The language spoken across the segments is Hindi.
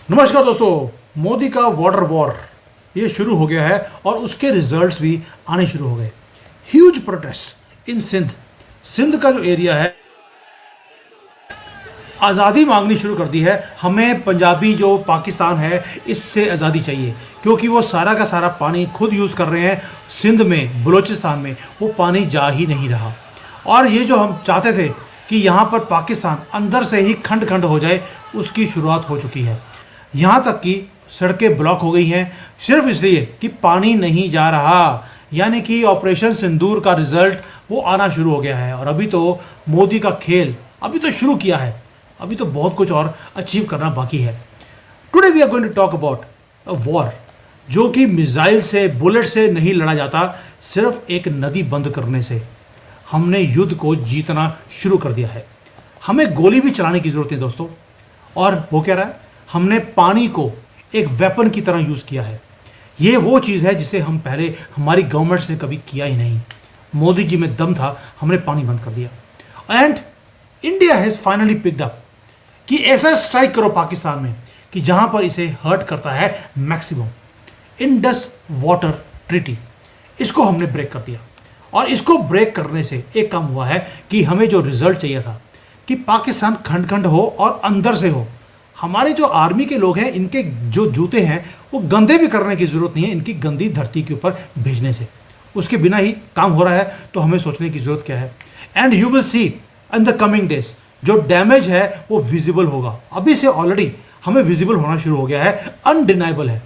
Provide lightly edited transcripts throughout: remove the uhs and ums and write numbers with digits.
नमस्कार दोस्तों, मोदी का वाटर वॉर ये शुरू हो गया है और उसके रिजल्ट्स भी आने शुरू हो गए। ह्यूज प्रोटेस्ट इन सिंध का जो एरिया है आज़ादी मांगनी शुरू कर दी है। हमें पंजाबी जो पाकिस्तान है इससे आज़ादी चाहिए, क्योंकि वो सारा का सारा पानी खुद यूज़ कर रहे हैं। सिंध में, बलूचिस्तान में वो पानी जा ही नहीं रहा। और ये जो हम चाहते थे कि यहाँ पर पाकिस्तान अंदर से ही खंड खंड हो जाए, उसकी शुरुआत हो चुकी है। यहाँ तक कि सड़कें ब्लॉक हो गई हैं सिर्फ इसलिए कि पानी नहीं जा रहा। यानी कि ऑपरेशन सिंदूर का रिजल्ट वो आना शुरू हो गया है। और अभी तो मोदी का खेल अभी तो शुरू किया है, अभी तो बहुत कुछ और अचीव करना बाकी है। Today we are going to talk about a war जो कि मिसाइल से, बुलेट से नहीं लड़ा जाता, सिर्फ एक नदी बंद करने से। हमने युद्ध को जीतना शुरू कर दिया है। हमें गोली भी चलाने की जरूरत है दोस्तों। और वो कह रहा है हमने पानी को एक वेपन की तरह यूज किया है। ये वो चीज़ है जिसे हम पहले हमारी गवर्नमेंट ने कभी किया ही नहीं। मोदी जी में दम था, हमने पानी बंद कर दिया। And India has finally picked up कि ऐसा स्ट्राइक करो पाकिस्तान में कि जहां पर इसे हर्ट करता है मैक्सिमम। इंडस वाटर ट्रीटी, इसको हमने ब्रेक कर दिया। और इसको ब्रेक करने से एक काम हुआ है कि हमें जो रिजल्ट चाहिए था कि पाकिस्तान खंड खंड हो और अंदर से हो। हमारे जो आर्मी के लोग हैं, इनके जो जूते हैं वो गंदे भी करने की जरूरत नहीं है इनकी गंदी धरती के ऊपर भेजने से। उसके बिना ही काम हो रहा है, तो हमें सोचने की जरूरत क्या है। And you will see in the coming days जो डैमेज है वो विजिबल होगा। अभी से ऑलरेडी हमें विजिबल होना शुरू हो गया है, अनडिनाइबल है।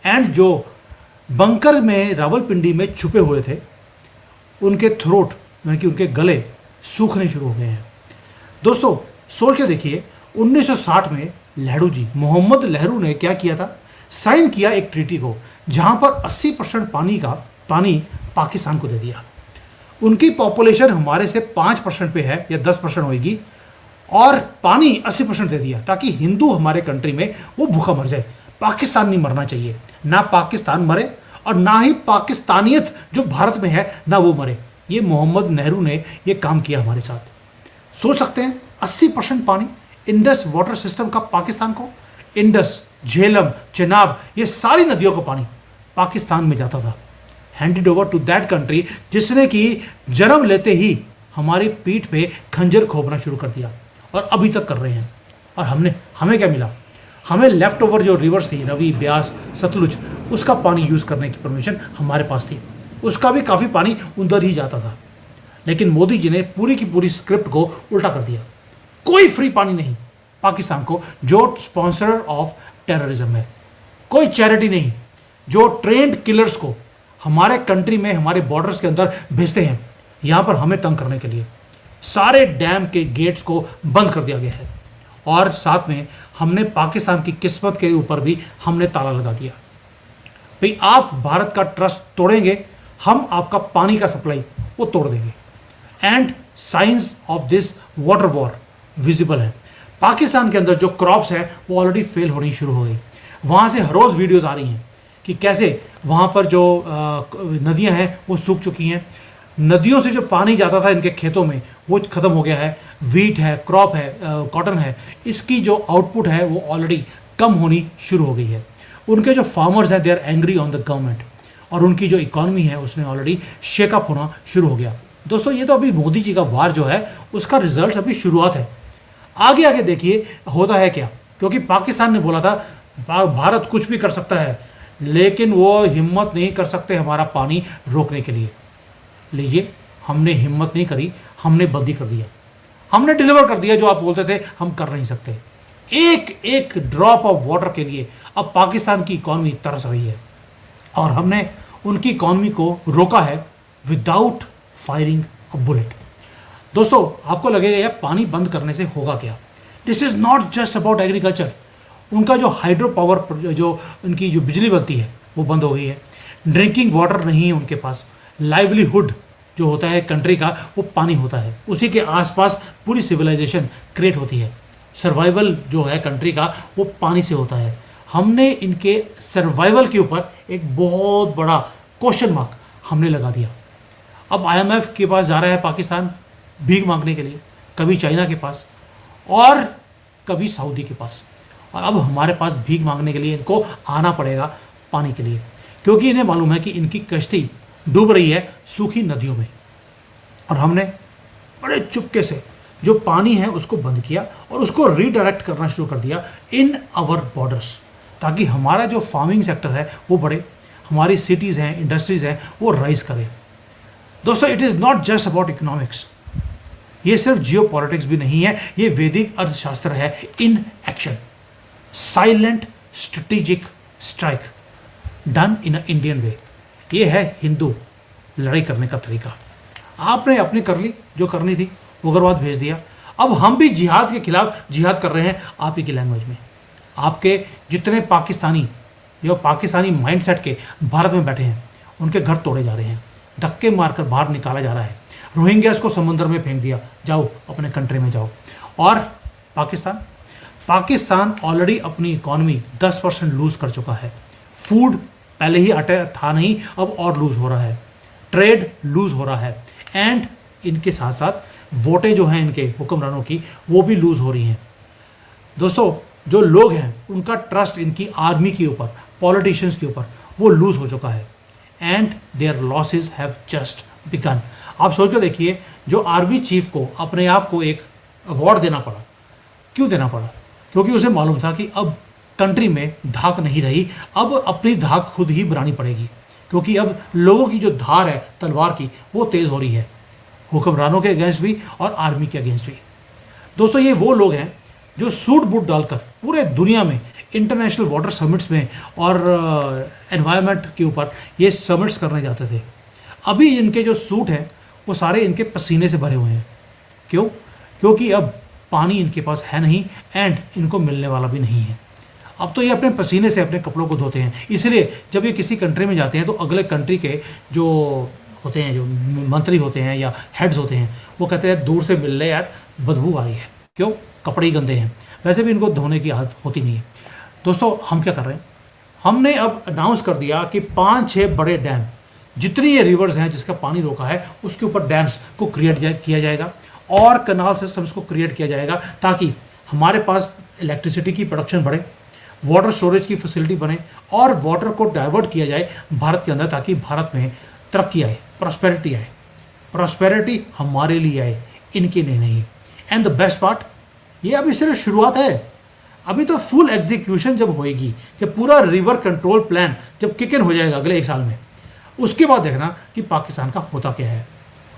एंड जो बंकर में, रावलपिंडी में छुपे हुए थे, उनके थ्रोट यानी कि उनके गले सूखने शुरू हो गए हैं। दोस्तों सोच के देखिए, 1960 में नेहरू जी, मोहम्मद नेहरू ने क्या किया था, साइन किया एक ट्रीटी को जहां पर 80% पानी पाकिस्तान को दे दिया। उनकी पॉपुलेशन हमारे से 5% पे है या 10% होगी, और पानी 80% दे दिया ताकि हिंदू हमारे कंट्री में वो भूखा मर जाए। पाकिस्तान नहीं मरना चाहिए, ना पाकिस्तान मरे और ना ही पाकिस्तानियत जो भारत में है ना वो मरे। ये मोहम्मद नेहरू ने ये काम किया हमारे साथ। सोच सकते हैं 80% पानी इंडस वाटर सिस्टम का पाकिस्तान को, इंडस, झेलम, चेनाब, ये सारी नदियों का पानी पाकिस्तान में जाता था। Handed over to that country जिसने कि जन्म लेते ही हमारी पीठ पे खंजर खोपना शुरू कर दिया, और अभी तक कर रहे हैं। और हमें क्या मिला? हमें लेफ्ट ओवर जो रिवर्स थी, रवि, ब्यास, सतलुज, उसका पानी यूज़ करने की परमिशन हमारे पास थी। उसका भी काफ़ी पानी उधर ही जाता था। लेकिन मोदी जी ने पूरी की पूरी स्क्रिप्ट को उल्टा कर दिया। कोई फ्री पानी नहीं पाकिस्तान को, जो स्पॉन्सर ऑफ टेररिज्म है। कोई चैरिटी नहीं, जो ट्रेंड किलर्स को हमारे कंट्री में, हमारे बॉर्डर्स के अंदर भेजते हैं यहाँ पर हमें तंग करने के लिए। सारे डैम के गेट्स को बंद कर दिया गया है। और साथ में हमने पाकिस्तान की किस्मत के ऊपर भी हमने ताला लगा दिया। भाई आप भारत का ट्रस्ट तोड़ेंगे, हम आपका पानी का सप्लाई वो तोड़ देंगे। And science of this water war visible है। पाकिस्तान के अंदर जो क्रॉप्स है वो ऑलरेडी फेल होनी शुरू हो गई। वहाँ से हर रोज़ वीडियोज़ आ रही हैं कि कैसे वहाँ पर जो नदियाँ हैं वो सूख चुकी हैं। नदियों से जो पानी जाता था इनके खेतों में वो ख़त्म हो गया है। वीट है, क्रॉप है, कॉटन है, इसकी जो आउटपुट है वो ऑलरेडी कम होनी शुरू हो गई है। उनके जो फार्मर्स हैं they are angry on the government, और उनकी जो इकॉनमी है उसने ऑलरेडी शेकअप होना शुरू हो गया। दोस्तों ये तो अभी मोदी जी का वार जो है उसका रिजल्ट अभी शुरुआत है। आगे आगे देखिए होता है क्या, क्योंकि पाकिस्तान ने बोला था भारत कुछ भी कर सकता है, लेकिन वो हिम्मत नहीं कर सकते हमारा पानी रोकने के लिए। लीजिए, हमने हिम्मत नहीं करी, हमने बंदी कर दिया, हमने डिलीवर कर दिया जो आप बोलते थे हम कर नहीं सकते। एक एक ड्रॉप ऑफ वाटर के लिए अब पाकिस्तान की इकॉनमी तरस रही है, और हमने उनकी इकॉनमी को रोका है विदाउट फायरिंग अ बुलेट। दोस्तों आपको लगेगा यार पानी बंद करने से होगा क्या? This is not just about agriculture. उनका जो हाइड्रो पावर, जो उनकी जो बिजली बनती है वो बंद हो गई है। ड्रिंकिंग वाटर नहीं है उनके पास। लाइवलीहुड जो होता है कंट्री का वो पानी होता है, उसी के आसपास पूरी सिविलाइजेशन क्रिएट होती है। सर्वाइवल जो है कंट्री का वो पानी से होता है। हमने इनके सर्वाइवल के ऊपर एक बहुत बड़ा क्वेश्चन मार्क हमने लगा दिया। अब IMF के पास जा रहा है पाकिस्तान भीख मांगने के लिए, कभी चाइना के पास और कभी सऊदी के पास। और अब हमारे पास भीख मांगने के लिए इनको आना पड़ेगा पानी के लिए, क्योंकि इन्हें मालूम है कि इनकी कश्ती डूब रही है सूखी नदियों में। और हमने बड़े चुपके से जो पानी है उसको बंद किया और उसको रीडायरेक्ट करना शुरू कर दिया इन आवर बॉर्डर्स, ताकि हमारा जो फार्मिंग सेक्टर है वो बढ़े, हमारी सिटीज़ हैं, इंडस्ट्रीज़ हैं, वो राइज करें। दोस्तों, it is not just about economics, ये सिर्फ जियो पॉलिटिक्स भी नहीं है, ये वैदिक अर्थशास्त्र है in action. Silent strategic strike done in a Indian way, ये है हिंदू लड़ाई करने का तरीका। आपने अपनी कर ली जो करनी थी, उग्रवाद भेज दिया, अब हम भी जिहाद के खिलाफ जिहाद कर रहे हैं आप ही की लैंग्वेज में। आपके जितने पाकिस्तानी जो पाकिस्तानी माइंडसेट के भारत में बैठे हैं उनके घर तोड़े जा रहे हैं, धक्के मारकर बाहर निकाला जा रहा है, रोहिंग्यास को समंदर में फेंक दिया, जाओ अपने कंट्री में जाओ। और पाकिस्तान ऑलरेडी अपनी इकॉनमी 10% लूज कर चुका है। फूड पहले ही अटैक था नहीं, अब और लूज हो रहा है, ट्रेड लूज हो रहा है, एंड इनके साथ साथ वोटें जो हैं इनके हुक्मरानों की वो भी लूज हो रही हैं। दोस्तों, जो लोग हैं उनका ट्रस्ट इनकी आर्मी के ऊपर, पॉलिटिशियंस के ऊपर वो लूज हो चुका है, and their losses have just begun. आप सोच के देखिए, जो आर्मी चीफ को अपने आप को एक अवार्ड देना पड़ा, क्यों देना पड़ा? क्योंकि उसे मालूम था कि अब कंट्री में धाक नहीं रही, अब अपनी धाक खुद ही बनानी पड़ेगी, क्योंकि अब लोगों की जो धार है तलवार की वो तेज़ हो रही है, हुक्मरानों के अगेंस्ट भी और आर्मी के अगेंस्ट भी। दोस्तों, ये वो लोग हैं जो सूट बूट डालकर पूरे दुनिया में इंटरनेशनल वाटर समिट्स में और एनवायरनमेंट के ऊपर ये समिट्स करने जाते थे। अभी इनके जो सूट हैं वो सारे इनके पसीने से भरे हुए हैं। क्यों? क्योंकि अब पानी इनके पास है नहीं, एंड इनको मिलने वाला भी नहीं है। अब तो ये अपने पसीने से अपने कपड़ों को धोते हैं, इसलिए जब ये किसी कंट्री में जाते हैं तो अगले कंट्री के जो होते हैं, जो मंत्री होते हैं या हेड्स होते हैं, वो कहते हैं दूर से मिल ले यार, बदबू आ रही है। क्यों? कपड़े ही गंदे हैं, वैसे भी इनको धोने की आदत होती नहीं है। दोस्तों, हम क्या कर रहे हैं? हमने अब अनाउंस कर दिया कि 5-6 बड़े डैम, जितनी ये रिवर्स हैं जिसका पानी रोका है उसके ऊपर डैम्स को क्रिएट किया जाएगा और कनाल सिस्टम्स को क्रिएट किया जाएगा, ताकि हमारे पास इलेक्ट्रिसिटी की प्रोडक्शन बढ़े, वाटर स्टोरेज की फैसिलिटी बने और वाटर को डाइवर्ट किया जाए भारत के अंदर, ताकि भारत में तरक्की आए, प्रॉस्पेरिटी आए। प्रॉस्पेरिटी हमारे लिए आए, इनके लिए नहीं। एंड द बेस्ट पार्ट, ये अभी सिर्फ शुरुआत है, अभी तो फुल एग्जीक्यूशन जब होएगी, जब पूरा रिवर कंट्रोल प्लान जब किक इन हो जाएगा अगले 1 साल में, उसके बाद देखना कि पाकिस्तान का होता क्या है।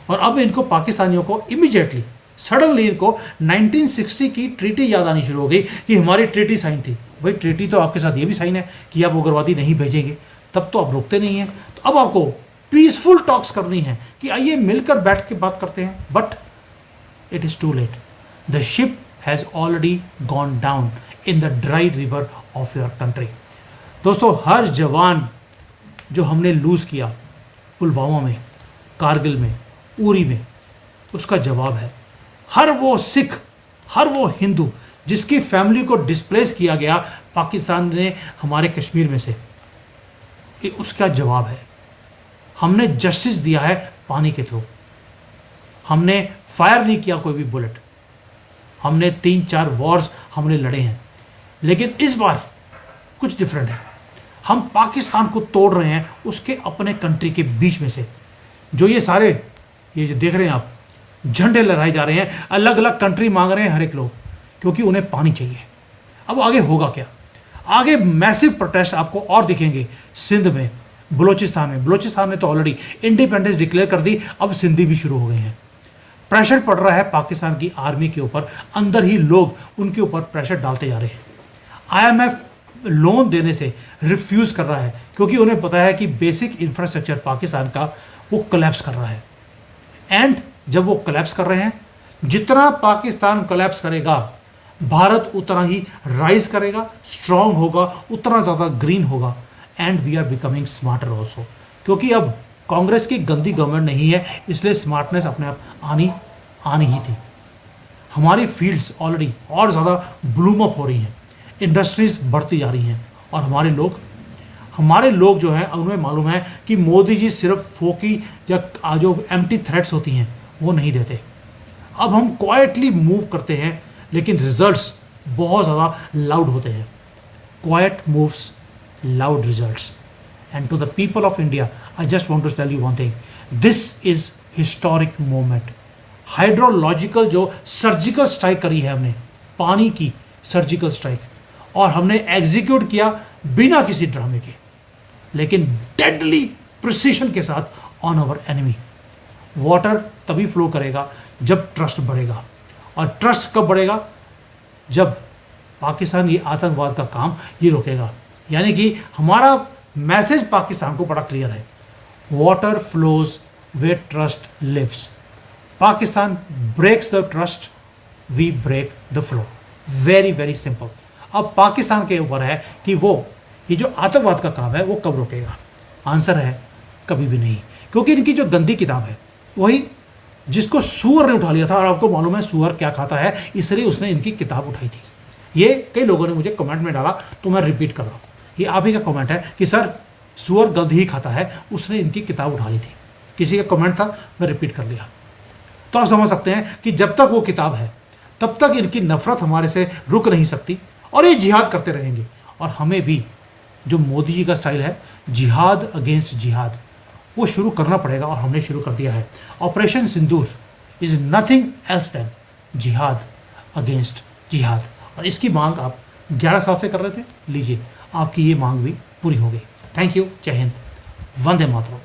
और अब इनको पाकिस्तानियों को इमीडिएटली सडनली इनको 1960 की ट्रीटी याद आनी शुरू हो गई कि हमारी ट्रीटी साइन थी। भाई, ट्रीटी तो आपके साथ ये भी साइन है कि आप उग्रवादी नहीं भेजेंगे, तब तो आप रोकते नहीं हैं। तो अब आपको पीसफुल टॉक्स करनी है कि आइए मिलकर बैठ के बात करते हैं, but it is too late. The ship has already gone down in the dry river of your country. दोस्तों, हर जवान जो हमने लूज़ किया पुलवामा में, कारगिल में, उरी में, उसका जवाब है हर वो सिख, हर वो हिंदू जिसकी फैमिली को डिस्प्लेस किया गया पाकिस्तान ने हमारे कश्मीर में से, ये उसका जवाब है। हमने जस्टिस दिया है पानी के थ्रू, हमने फायर नहीं किया कोई भी बुलेट, हमने 3-4 वॉर्स हमने लड़े हैं, लेकिन इस बार कुछ डिफरेंट है। हम पाकिस्तान को तोड़ रहे हैं उसके अपने कंट्री के बीच में से। जो ये सारे ये जो देख रहे हैं आप, झंडे लहराए जा रहे हैं, अलग अलग कंट्री मांग रहे हैं हर एक लोग, क्योंकि उन्हें पानी चाहिए। अब आगे होगा क्या? आगे मैसिव प्रोटेस्ट आपको और दिखेंगे सिंध में, बलोचिस्तान में। बलोचिस्तान ने तो ऑलरेडी इंडिपेंडेंस डिक्लेयर कर दी, अब सिंधी भी शुरू हो गए हैं। प्रेशर पड़ रहा है पाकिस्तान की आर्मी के ऊपर, अंदर ही लोग उनके ऊपर प्रेशर डालते जा रहे हैं। IMF लोन देने से रिफ्यूज़ कर रहा है, क्योंकि उन्हें पता है कि बेसिक इंफ्रास्ट्रक्चर पाकिस्तान का वो कोलैप्स कर रहा है। एंड जब वो कोलैप्स कर रहे हैं, जितना पाकिस्तान कोलैप्स करेगा, भारत उतना ही राइज करेगा, स्ट्रांग होगा, उतना ज़्यादा ग्रीन होगा, and we are becoming smarter also. क्योंकि अब कांग्रेस की गंदी गवर्नमेंट नहीं है, इसलिए स्मार्टनेस अपने आप आनी ही थी। हमारी फील्ड्स ऑलरेडी और ज़्यादा ब्लूम अप हो रही हैं, इंडस्ट्रीज बढ़ती जा रही हैं, और हमारे लोग जो हैं उन्हें मालूम है कि मोदी जी सिर्फ फोकी या जो एम्प्टी थ्रेट्स होती हैं वो नहीं देते। अब हम क्वाइटली मूव करते हैं, लेकिन रिजल्ट्स बहुत ज़्यादा लाउड होते हैं। Quiet moves, loud results. And to the people of India I just want to tell you one thing, this is historic moment. Hydrological जो सर्जिकल स्ट्राइक करी है हमने, पानी की सर्जिकल स्ट्राइक, और हमने एग्जीक्यूट किया बिना किसी ड्रामे के, लेकिन डेडली प्रिसीशन के साथ ऑन आवर एनिमी। वाटर तभी फ्लो करेगा जब ट्रस्ट बढ़ेगा, और ट्रस्ट कब बढ़ेगा? जब पाकिस्तान ये आतंकवाद का काम ये रोकेगा। यानी कि हमारा मैसेज पाकिस्तान को बड़ा क्लियर है, water flows where trust lives. Pakistan breaks the trust, we break the flow. Very very simple. अब पाकिस्तान के ऊपर है कि वो ये जो आतंकवाद का काम है वो कब रोकेगा। आंसर है कभी भी नहीं, क्योंकि इनकी जो गंदी किताब है वही जिसको सुअर ने उठा लिया था, और आपको मालूम है सुअर क्या खाता है, इसलिए उसने इनकी किताब उठाई थी। ये कई लोगों ने मुझे कमेंट में डाला, तो मैं रिपीट कर रहा हूँ। ये आप ही का कमेंट है कि सर सुअर गंद ही खाता है, उसने इनकी किताब उठा ली थी। किसी का कमेंट था, मैं रिपीट कर लिया। तो आप समझ सकते हैं कि जब तक वो किताब है तब तक इनकी नफरत हमारे से रुक नहीं सकती, और ये जिहाद करते रहेंगे। और हमें भी जो मोदी जी का स्टाइल है, जिहाद अगेंस्ट जिहाद, वो शुरू करना पड़ेगा, और हमने शुरू कर दिया है। Operation Sindoor is nothing else than jihad against jihad. और इसकी मांग आप 11 साल से कर रहे थे, लीजिए आपकी ये मांग भी पूरी हो गई। थैंक यू, जय हिंद, वंदे मातरम।